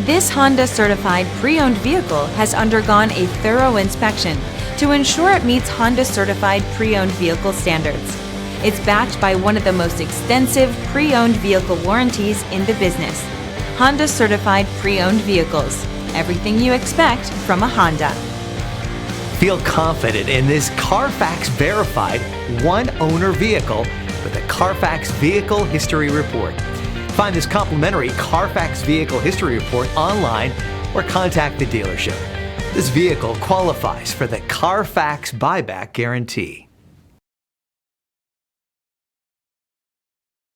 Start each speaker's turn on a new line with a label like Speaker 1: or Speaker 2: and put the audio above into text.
Speaker 1: This Honda certified pre-owned vehicle has undergone a thorough inspection to ensure it meets Honda certified pre-owned vehicle standards. It's backed by one of the most extensive pre-owned vehicle warranties in the business. Honda certified pre-owned vehicles. Everything you expect from a Honda.
Speaker 2: Feel confident in this Carfax verified one-owner vehicle with a Carfax Vehicle History Report. Find this complimentary Carfax Vehicle History Report online or contact the dealership. This vehicle qualifies for the Carfax Buyback Guarantee.